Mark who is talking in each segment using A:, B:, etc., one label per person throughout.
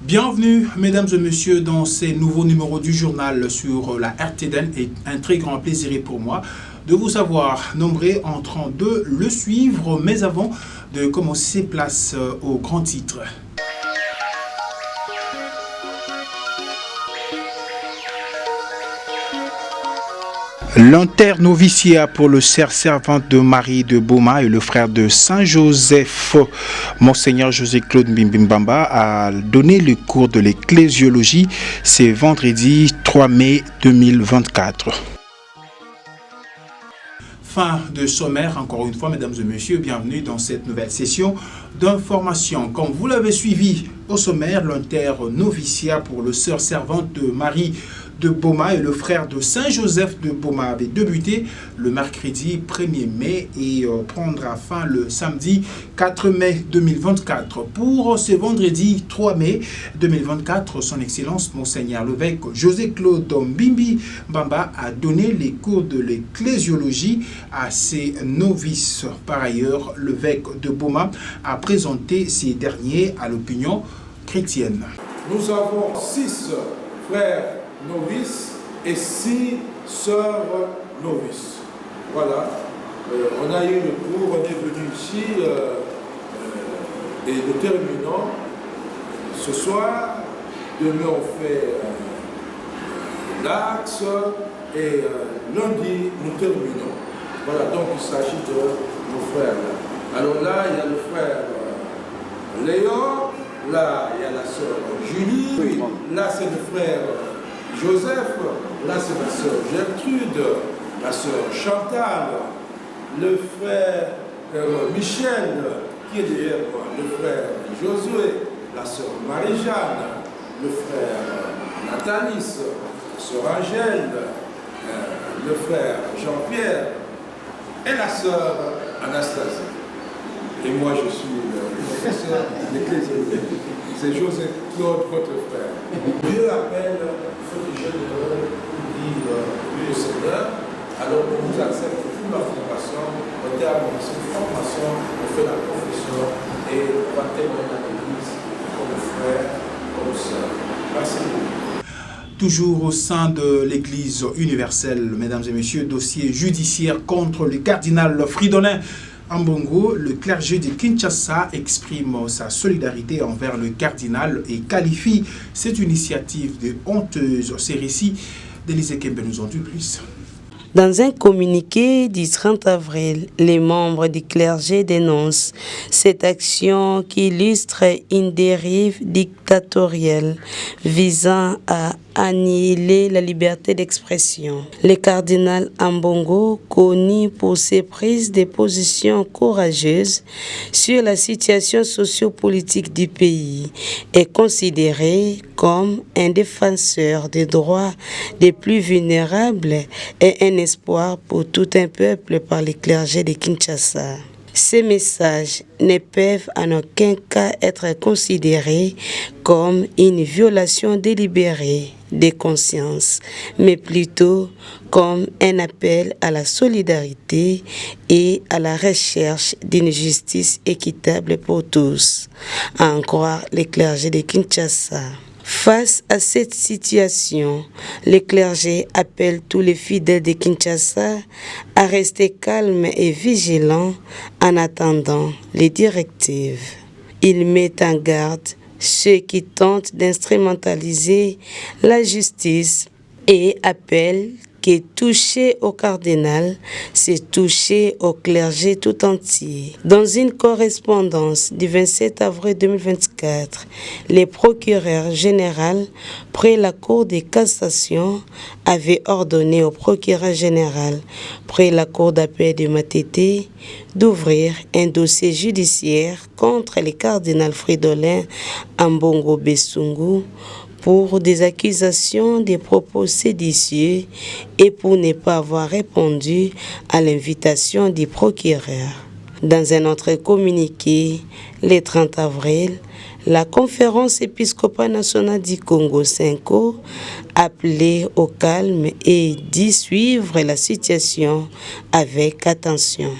A: Bienvenue, mesdames et messieurs, dans ces nouveaux numéros du journal sur la RTDN. Et un très grand plaisir est pour moi de vous avoir nombré en train de le suivre. Mais avant de commencer, place au grand titre. L'internoviciat pour le servante de Marie de Boma et le frère de Saint-Joseph, Monseigneur José-Claude Mbimbamba, a donné le cours de l'ecclésiologie ce vendredi 3 mai 2024. Fin de sommaire, encore une fois, mesdames et messieurs, bienvenue dans cette nouvelle session d'information. Comme vous l'avez suivi au sommaire, l'internoviciat pour le sœur servante de Marie de Boma et le frère de Saint-Joseph de Boma avait débuté le mercredi 1er mai et prendra fin le samedi 4 mai 2024. Pour ce vendredi 3 mai 2024, son Excellence Monseigneur l'évêque José-Claude Mbimbamba a donné les cours de l'ecclésiologie à ses novices. Par ailleurs, l'évêque de Boma a présenté ces derniers à l'opinion chrétienne.
B: Nous avons 6 frères novices et 6 sœurs novices. Voilà, on a eu le cours, on est venu ici et nous terminons ce soir. Demain on fait l'axe et lundi nous terminons. Voilà, donc il s'agit de nos frères. Alors là, il y a le frère Léon, là il y a la sœur Julie, là c'est le frère Joseph, là c'est la sœur Gertrude, la sœur Chantal, le frère Michel, qui est derrière moi, le frère Josué, la sœur Marie-Jeanne, le frère Nathalie, la sœur Angèle, le frère Jean-Pierre et la sœur Anastasie. Et moi je suis le professeur de l'Ecclésiologie. C'est José-Claude, votre frère. Dieu appelle les jeunes dire le Seigneur. Alors on vous accepte toute la formation. On termine cette formation, on fait la confession et on va témoigner à l'Église comme frère, comme sœur. Merci beaucoup.
A: Toujours au sein de l'Église universelle, mesdames et messieurs, dossier judiciaire contre le cardinal Fridolin Ambongo, le clergé de Kinshasa exprime sa solidarité envers le cardinal et qualifie cette initiative de honteuse. Ces récits d'Élysée Kembe nous en dit plus.
C: Dans un communiqué du 30 avril, les membres du clergé dénoncent cette action qui illustre une dérive dictatoriale visant à annihiler la liberté d'expression. Le cardinal Ambongo, connu pour ses prises de position courageuses sur la situation sociopolitique du pays, est considéré comme un défenseur des droits des plus vulnérables et un espoir pour tout un peuple par les clergés de Kinshasa. Ces messages ne peuvent en aucun cas être considérés comme une violation délibérée des consciences, mais plutôt comme un appel à la solidarité et à la recherche d'une justice équitable pour tous, à en croire les clergés de Kinshasa. Face à cette situation, le clergé appelle tous les fidèles de Kinshasa à rester calmes et vigilants en attendant les directives. Il met en garde ceux qui tentent d'instrumentaliser la justice et appelle que toucher au cardinal, c'est toucher au clergé tout entier. Dans une correspondance du 27 avril 2024, le procureur général près la Cour de cassation avait ordonné au procureur général près la Cour d'appel de Matete d'ouvrir un dossier judiciaire contre le cardinal Fridolin Ambongo Besungu pour des accusations de propos séditieux et pour ne pas avoir répondu à l'invitation du procureur. Dans un autre communiqué, le 30 avril, la conférence épiscopale nationale du Congo 5 appelait au calme et d'y suivre la situation avec attention.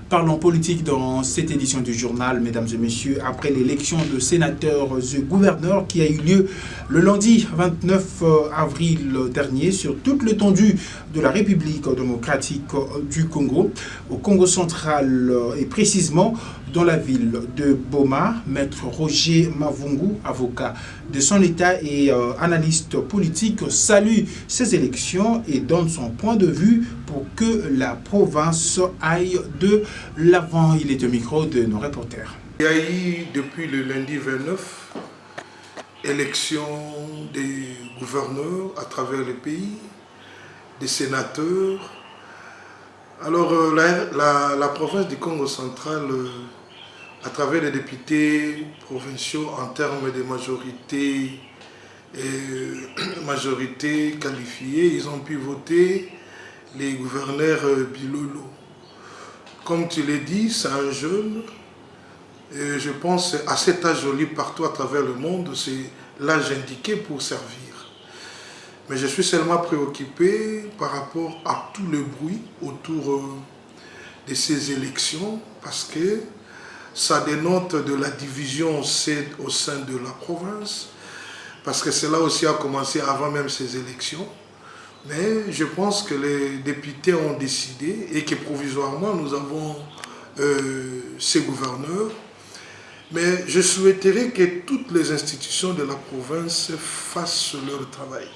A: Parlons politique dans cette édition du journal, mesdames et messieurs, après l'élection de sénateurs et gouverneurs qui a eu lieu le lundi 29 avril dernier sur toute l'étendue de la République démocratique du Congo, au Congo central et précisément dans la ville de Boma. Maître Roger Mavungu, avocat de son État et analyste politique, salue ces élections et donne son point de vue pour que la province aille de l'avant. Il est au micro de nos reporters.
D: Il y a eu depuis le lundi 29 élection des gouverneurs à travers le pays, des sénateurs. Alors la province du Congo central, à travers les députés provinciaux en termes de majorité qualifiée, ils ont pu voter les gouverneurs Bilolo. Comme tu l'as dit, c'est un jeune, et je pense à cet âge libre partout à travers le monde, c'est l'âge indiqué pour servir. Mais je suis seulement préoccupé par rapport à tout le bruit autour de ces élections, parce que ça dénote de la division au sein de la province, parce que cela aussi a commencé avant même ces élections. Mais je pense que les députés ont décidé et que provisoirement nous avons ces gouverneurs. Mais je souhaiterais que toutes les institutions de la province fassent leur travail.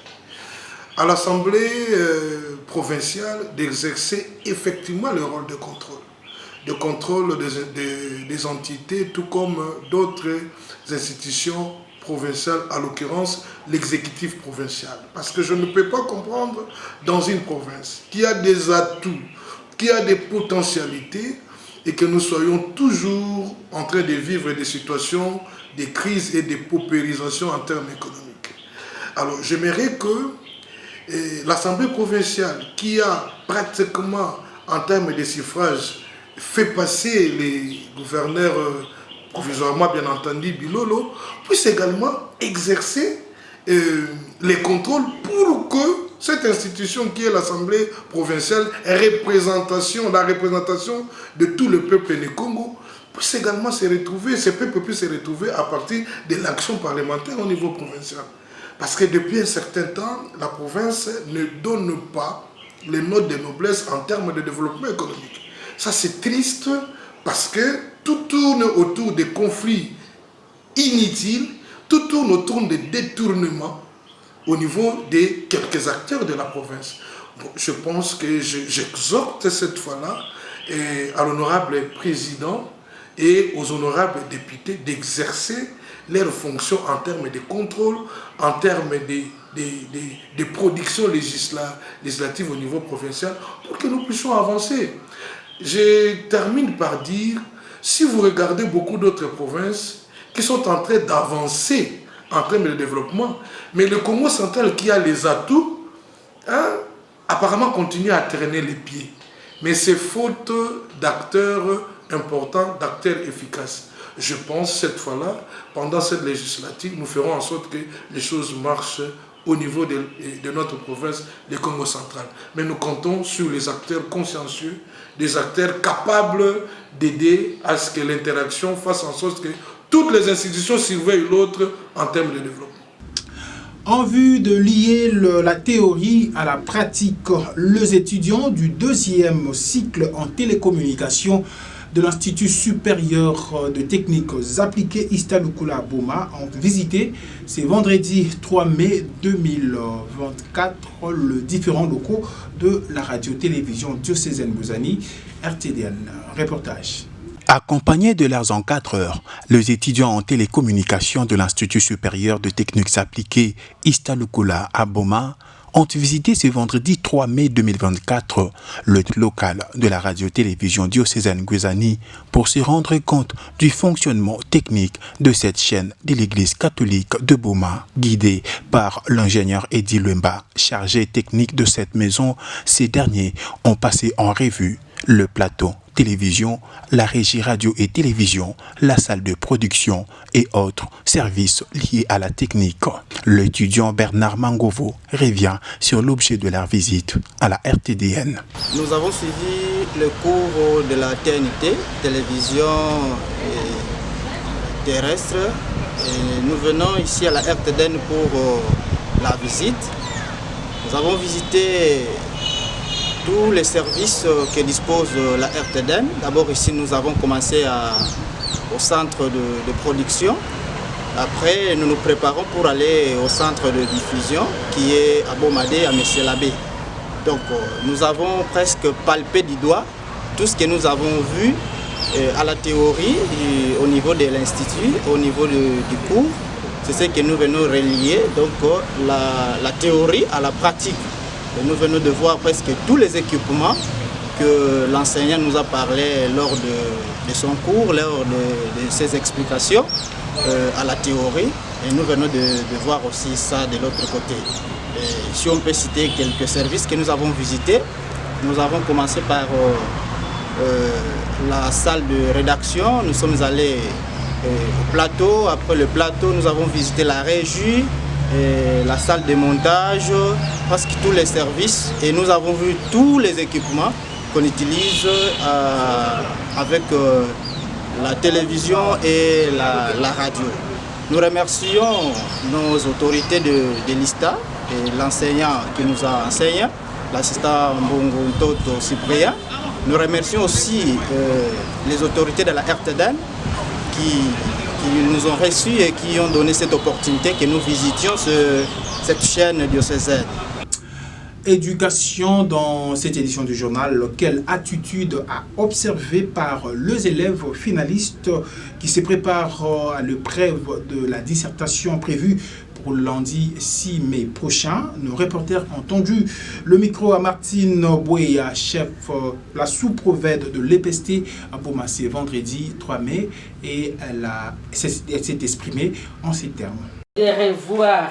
D: À l'Assemblée provinciale d'exercer effectivement le rôle de contrôle des entités, tout comme d'autres institutions provinciales, à l'occurrence l'exécutif provincial. Parce que je ne peux pas comprendre dans une province qui a des atouts, qui a des potentialités, et que nous soyons toujours en train de vivre des situations de crise et de paupérisation en termes économiques. Alors j'aimerais que l'Assemblée provinciale, qui a pratiquement en termes de suffrage fait passer les gouverneurs provisoirement, bien entendu, Bilolo, puisse également exercer les contrôles pour que cette institution qui est l'Assemblée provinciale, la représentation de tout le peuple du Congo, puisse également se retrouver, ce peuple puisse se retrouver à partir de l'action parlementaire au niveau provincial. Parce que depuis un certain temps, la province ne donne pas les notes de noblesse en termes de développement économique. Ça, c'est triste parce que tout tourne autour des conflits inutiles, tout tourne autour des détournements au niveau de quelques acteurs de la province. Bon, je pense que j'exhorte cette fois-là à l'honorable président et aux honorables députés d'exercer leurs fonctions en termes de contrôle, en termes de production législative au niveau provincial pour que nous puissions avancer. Je termine par dire, si vous regardez beaucoup d'autres provinces qui sont en train d'avancer en termes de développement, mais le Congo central qui a les atouts, apparemment continue à traîner les pieds. Mais c'est faute d'acteurs importants, d'acteurs efficaces. Je pense cette fois-là, pendant cette législative, nous ferons en sorte que les choses marchent au niveau de notre province, le Congo central. Mais nous comptons sur les acteurs consciencieux, des acteurs capables d'aider à ce que l'interaction fasse en sorte que toutes les institutions surveillent l'autre en termes de développement.
A: En vue de lier la théorie à la pratique, les étudiants du deuxième cycle en télécommunication de l'Institut supérieur de techniques appliquées Istalukula à Boma ont visité ce vendredi 3 mai 2024 les différents locaux de la radio-télévision diocésaine Bozani, RTDN. Reportage.
E: Accompagnés de leurs encadreurs, les étudiants en télécommunication de l'Institut supérieur de techniques appliquées Istalukula à Boma ont visité ce vendredi 3 mai 2024 le local de la radio-télévision diocésaine Guezani pour se rendre compte du fonctionnement technique de cette chaîne de l'Église catholique de Boma. Guidé par l'ingénieur Eddie Lemba, chargé technique de cette maison, ces derniers ont passé en revue le plateau télévision, la régie radio et télévision, la salle de production et autres services liés à la technique. L'étudiant Bernard Mangovo revient sur l'objet de leur visite à la RTDN.
F: Nous avons suivi le cours de la TNT, télévision terrestre. Et nous venons ici à la RTDN pour la visite. Nous avons visité tous les services que dispose la RTDN. D'abord ici nous avons commencé au centre de production. Après nous nous préparons pour aller au centre de diffusion qui est à Bomadé, à Messier Labbé. Donc nous avons presque palpé du doigt tout ce que nous avons vu à la théorie au niveau de l'institut, au niveau du cours. C'est ce que nous venons relier, donc la théorie à la pratique. Et nous venons de voir presque tous les équipements que l'enseignant nous a parlé lors de son cours, lors de ses explications à la théorie. Et nous venons de voir aussi ça de l'autre côté. Et si on peut citer quelques services que nous avons visités, nous avons commencé par la salle de rédaction. Nous sommes allés au plateau. Après le plateau, nous avons visité la régie, la salle de montage, presque tous les services. Et nous avons vu tous les équipements qu'on utilise avec la télévision et la radio. Nous remercions nos autorités de l'ISTA et l'enseignant qui nous a enseigné, l'assistant Mbongo Toto Cyprien. Nous remercions aussi les autorités de la RTDN qui nous ont reçus et qui ont donné cette opportunité que nous visitions cette chaîne diocésaine.
A: Éducation dans cette édition du journal, quelle attitude à observer par les élèves finalistes qui se préparent à l'épreuve de la dissertation prévue pour le lundi 6 mai prochain. Nos reporters ont tendu le micro à Martine Bouéa, chef la sous-prophète de l'EPST à Bomassé vendredi 3 mai et elle s'est exprimée en ces termes.
G: De revoir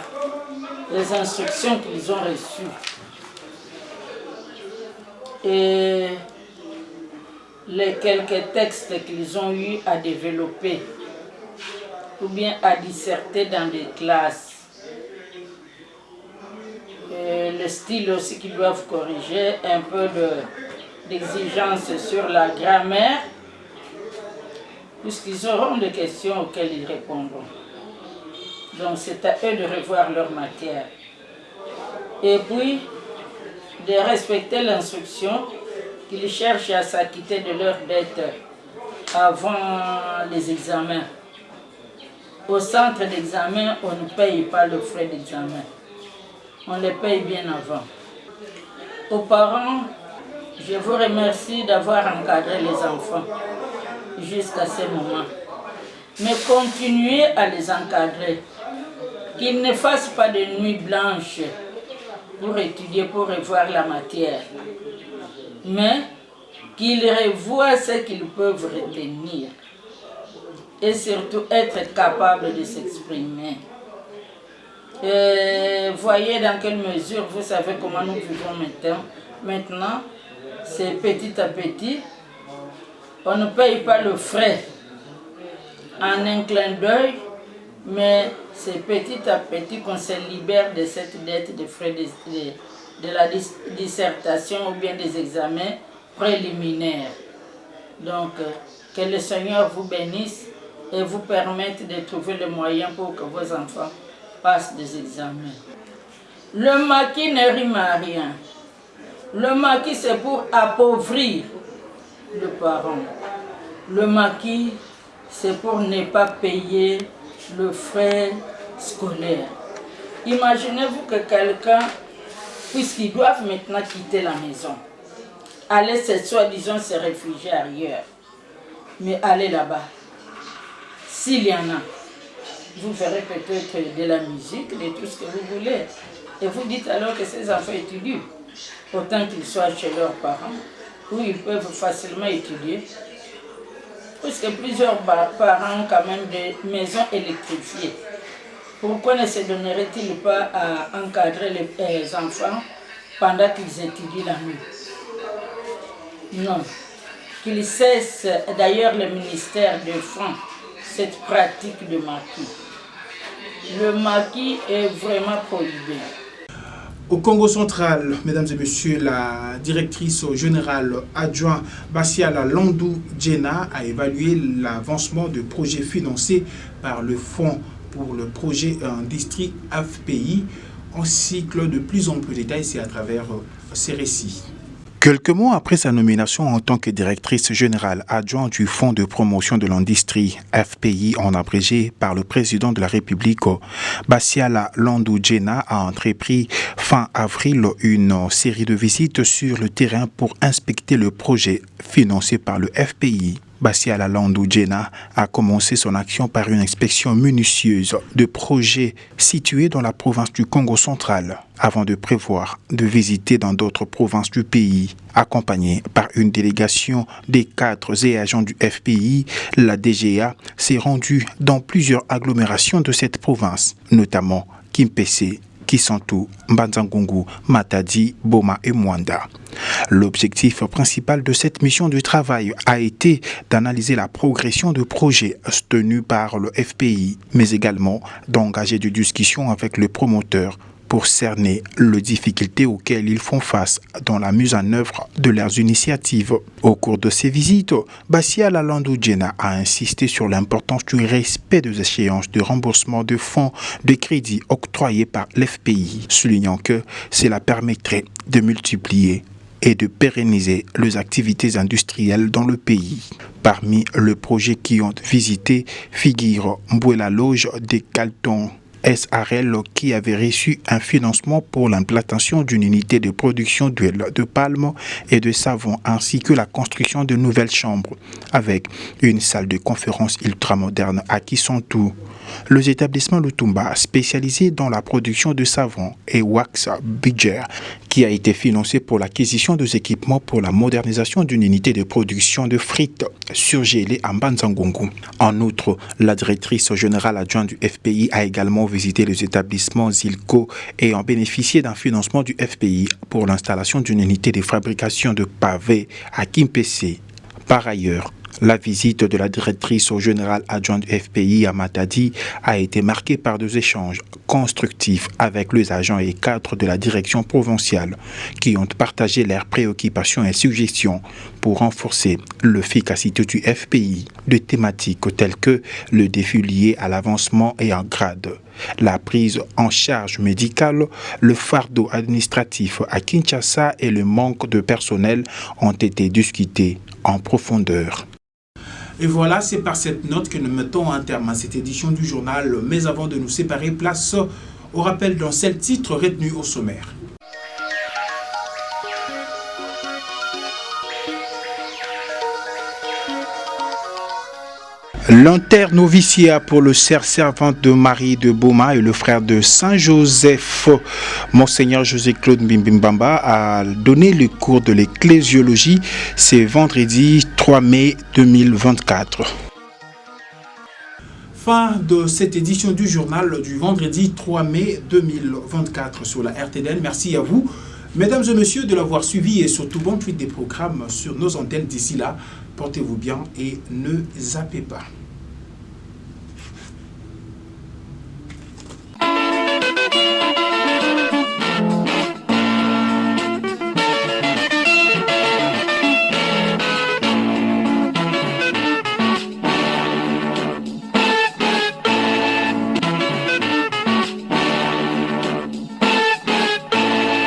G: les instructions qu'ils ont reçues et les quelques textes qu'ils ont eu à développer ou bien à disserter dans des classes. Et le style aussi qu'ils doivent corriger, un peu d'exigence sur la grammaire, puisqu'ils auront des questions auxquelles ils répondront. Donc c'est à eux de revoir leur matière. Et puis, de respecter l'instruction, qu'ils cherchent à s'acquitter de leurs dettes avant les examens. Au centre d'examen, on ne paye pas le frais d'examen. On les paye bien avant. Aux parents, je vous remercie d'avoir encadré les enfants jusqu'à ce moment. Mais continuez à les encadrer. Qu'ils ne fassent pas de nuit blanche pour étudier, pour revoir la matière. Mais qu'ils revoient ce qu'ils peuvent retenir. Et surtout être capables de s'exprimer. Voyez dans quelle mesure, vous savez comment nous vivons maintenant. C'est petit à petit. On ne paye pas le frais en un clin d'œil, mais c'est petit à petit qu'on se libère de cette dette de frais de la dissertation ou bien des examens préliminaires. Donc, que le Seigneur vous bénisse et vous permette de trouver le moyen pour que vos enfants passent des examens. Le maquis ne rime à rien. Le maquis, c'est pour appauvrir le parent. Le maquis, c'est pour ne pas payer le frais scolaire. Imaginez-vous que quelqu'un, puisqu'ils doivent maintenant quitter la maison, aller soi-disant se réfugier ailleurs, mais aller là-bas, s'il y en a, vous verrez peut-être de la musique, de tout ce que vous voulez. Et vous dites alors que ces enfants étudient, autant qu'ils soient chez leurs parents, où ils peuvent facilement étudier. Puisque plusieurs parents ont quand même des maisons électrifiées. Pourquoi ne se donneraient-ils pas à encadrer les enfants pendant qu'ils étudient la nuit? Non. qu'il cesse, d'ailleurs le ministère des Fonds, cette pratique de maquis. Le maquis est vraiment prohibé.
A: Au Congo central, mesdames et messieurs, la directrice générale adjointe Bassiala Landou Djena a évalué l'avancement de projets financés par le Fonds pour le projet Industrie FPI en cycle de plus en plus détaillé, c'est à travers ces récits.
E: Quelques mois après sa nomination en tant que directrice générale adjointe du Fonds de promotion de l'industrie FPI en abrégé par le président de la République, Bassiala Landou Djena a entrepris fin avril une série de visites sur le terrain pour inspecter le projet financé par le FPI. Bassiala Landou Djena a commencé son action par une inspection minutieuse de projets situés dans la province du Congo central, avant de prévoir de visiter dans d'autres provinces du pays. Accompagnée par une délégation des cadres et agents du FPI, la DGA s'est rendue dans plusieurs agglomérations de cette province, notamment Kimpese, Kisantu, Mbanzangungu, Matadi, Boma et Mwanda. L'objectif principal de cette mission de travail a été d'analyser la progression de projets tenus par le FPI, mais également d'engager des discussions avec le promoteur pour cerner les difficultés auxquelles ils font face dans la mise en œuvre de leurs initiatives. Au cours de ces visites, Bassiala Landou Djena a insisté sur l'importance du respect des échéances de remboursement de fonds de crédit octroyés par l'FPI, soulignant que cela permettrait de multiplier et de pérenniser les activités industrielles dans le pays. Parmi les projets qui ont visité figure Mbouela Loge des Caltons SRL qui avait reçu un financement pour l'implantation d'une unité de production d'huile de palme et de savon ainsi que la construction de nouvelles chambres avec une salle de conférence ultramoderne à Kisantu. Les établissements Lutumba spécialisés dans la production de savon et wax budget qui a été financé pour l'acquisition des équipements pour la modernisation d'une unité de production de frites surgelées à Mbanzangungu. En outre, la directrice générale adjointe du FPI a également visité les établissements Zilco et ont bénéficié d'un financement du FPI pour l'installation d'une unité de fabrication de pavés à Kimpese. Par ailleurs, la visite de la directrice générale adjointe du FPI à Matadi a été marquée par des échanges constructifs avec les agents et cadres de la direction provinciale qui ont partagé leurs préoccupations et suggestions pour renforcer l'efficacité du FPI de thématiques telles que le défi lié à l'avancement et en grade, la prise en charge médicale, le fardeau administratif à Kinshasa et le manque de personnel ont été discutés en profondeur.
A: Et voilà, c'est par cette note que nous mettons un terme à cette édition du journal. Mais avant de nous séparer, place au rappel d'un seul titre retenu au sommaire.
E: L'internoviciat pour le servante de Marie de Boma et le frère de Saint-Joseph, Monseigneur José-Claude Mbimbamba, a donné le cours de l'ecclésiologie ce vendredi 3 mai 2024.
A: Fin de cette édition du journal du vendredi 3 mai 2024 sur la RTDN. Merci à vous, mesdames et messieurs, de l'avoir suivi et surtout bonne suite des programmes sur nos antennes. D'ici là, portez-vous bien et ne zappez pas.